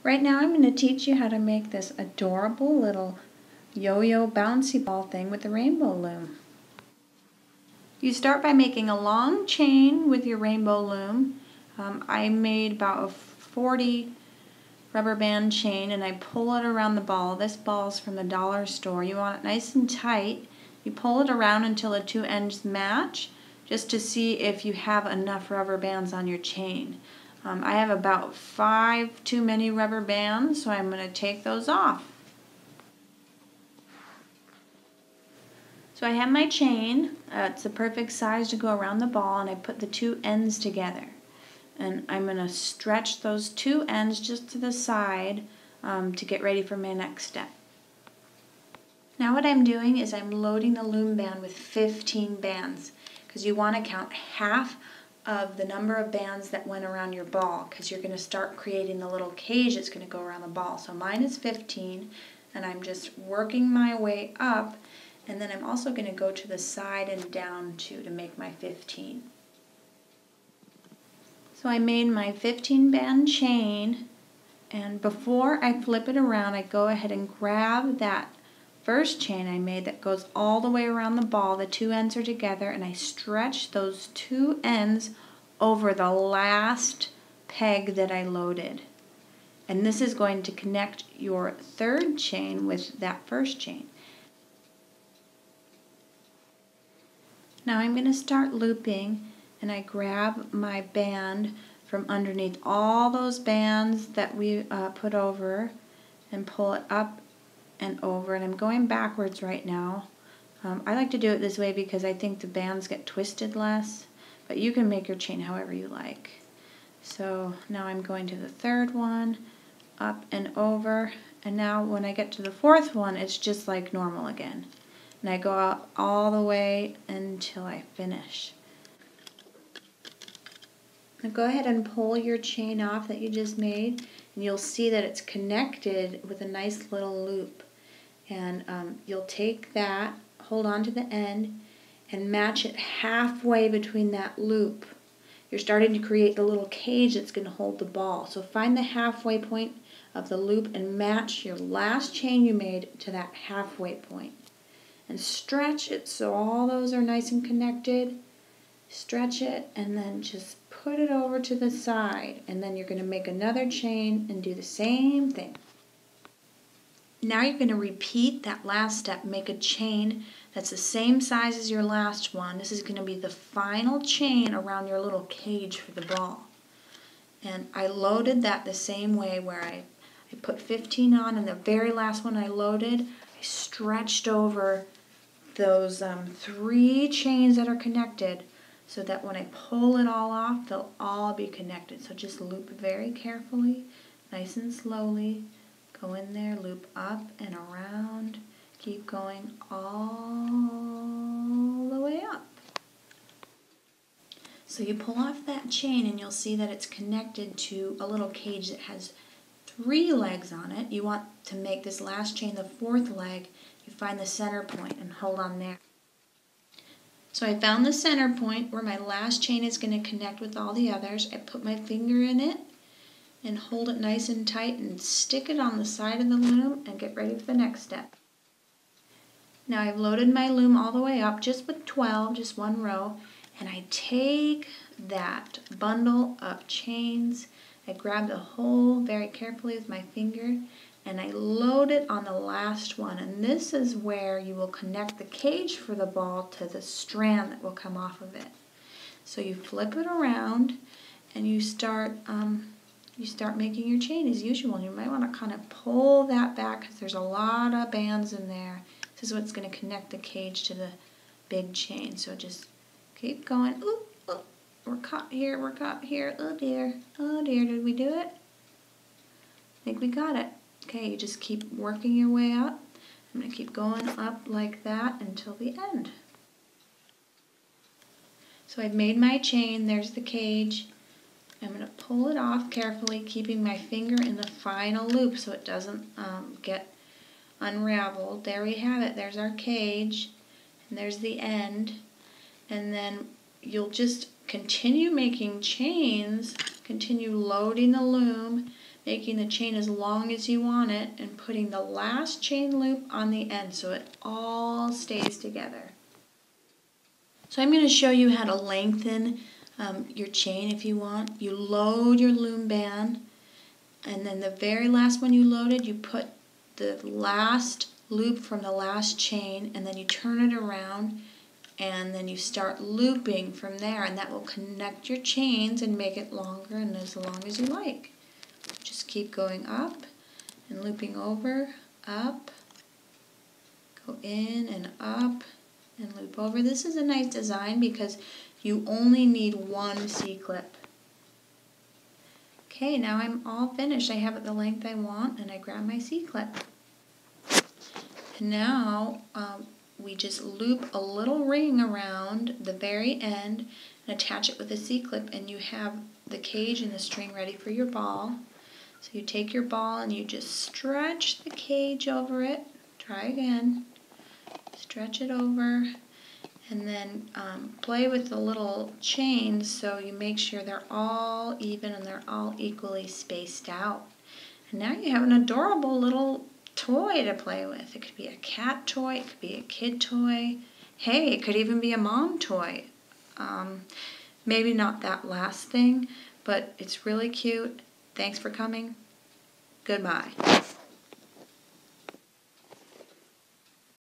Right now I'm going to teach you how to make this adorable little yo-yo bouncy ball thing with the rainbow loom. You start by making a long chain with your rainbow loom. I made about a 40 rubber band chain and I pull it around the ball. This ball is from the dollar store. You want it nice and tight. You pull it around until the two ends match, just to see if you have enough rubber bands on your chain. I have about 5 too many rubber bands, so I'm going to take those off. So I have my chain. It's the perfect size to go around the ball, and I put the two ends together. And I'm going to stretch those two ends just to the side to get ready for my next step. Now what I'm doing is I'm loading the loom band with 15 bands, because you want to count half of the number of bands that went around your ball, because you're going to start creating the little cage that's going to go around the ball. So mine is 15, and I'm just working my way up, and then I'm also going to go to the side and down too to make my 15. So I made my 15 band chain, and before I flip it around, I go ahead and grab that first chain I made that goes all the way around the ball. The two ends are together, and I stretch those two ends over the last peg that I loaded. And this is going to connect your third chain with that first chain. Now I'm going to start looping, and I grab my band from underneath all those bands that we put over and pull it up and over, and I'm going backwards right now. I like to do it this way because I think the bands get twisted less, but you can make your chain however you like. So now I'm going to the third one, up and over, and now when I get to the fourth one, it's just like normal again. And I go out all the way until I finish. Now go ahead and pull your chain off that you just made, and you'll see that it's connected with a nice little loop. And you'll take that, hold on to the end, and match it halfway between that loop. You're starting to create the little cage that's going to hold the ball. So find the halfway point of the loop and match your last chain you made to that halfway point. And stretch it so all those are nice and connected. Stretch it and then just put it over to the side. And then you're going to make another chain and do the same thing. Now you're going to repeat that last step. Make a chain that's the same size as your last one. This is going to be the final chain around your little cage for the ball. And I loaded that the same way, where I put 15 on, and the very last one I loaded, I stretched over those 3 chains that are connected, so that when I pull it all off, they'll all be connected. So just loop very carefully, nice and slowly. Go in there, loop up and around, keep going all the way up. So you pull off that chain and you'll see that it's connected to a little cage that has 3 legs on it. You want to make this last chain the 4th leg. You find the center point and hold on there. So I found the center point where my last chain is going to connect with all the others. I put my finger in it and hold it nice and tight and stick it on the side of the loom and get ready for the next step. Now I've loaded my loom all the way up just with 12, just one row, and I take that bundle of chains, I grab the hole very carefully with my finger, and I load it on the last one. And this is where you will connect the cage for the ball to the strand that will come off of it. So you flip it around and you start making your chain as usual. You might want to kind of pull that back because there's a lot of bands in there. This is what's going to connect the cage to the big chain. So just keep going. Ooh, ooh, we're caught here, we're caught here. Oh dear, did we do it? I think we got it. Okay, you just keep working your way up. I'm going to keep going up like that until the end. So I've made my chain, there's the cage. I'm going to pull it off carefully, keeping my finger in the final loop so it doesn't get unraveled. There we have it. There's our cage, and there's the end. And then you'll just continue making chains, continue loading the loom, making the chain as long as you want it and putting the last chain loop on the end so it all stays together. So I'm going to show you how to lengthen your chain if you want. You load your loom band, and then the very last one you loaded, you put the last loop from the last chain, and then you turn it around, and then you start looping from there, and that will connect your chains and make it longer and as long as you like. Just keep going up and looping over, up, go in and up, and loop over. This is a nice design because you only need one C-clip. Okay, now I'm all finished. I have it the length I want, and I grab my C-clip. And now we just loop a little ring around the very end and attach it with a C-clip, and you have the cage and the string ready for your ball. So you take your ball and you just stretch the cage over it. Try again. Stretch it over, and then play with the little chains so you make sure they're all even and they're all equally spaced out. And now you have an adorable little toy to play with. It could be a cat toy, it could be a kid toy. Hey, it could even be a mom toy. Maybe not that last thing, but it's really cute. Thanks for coming. Goodbye.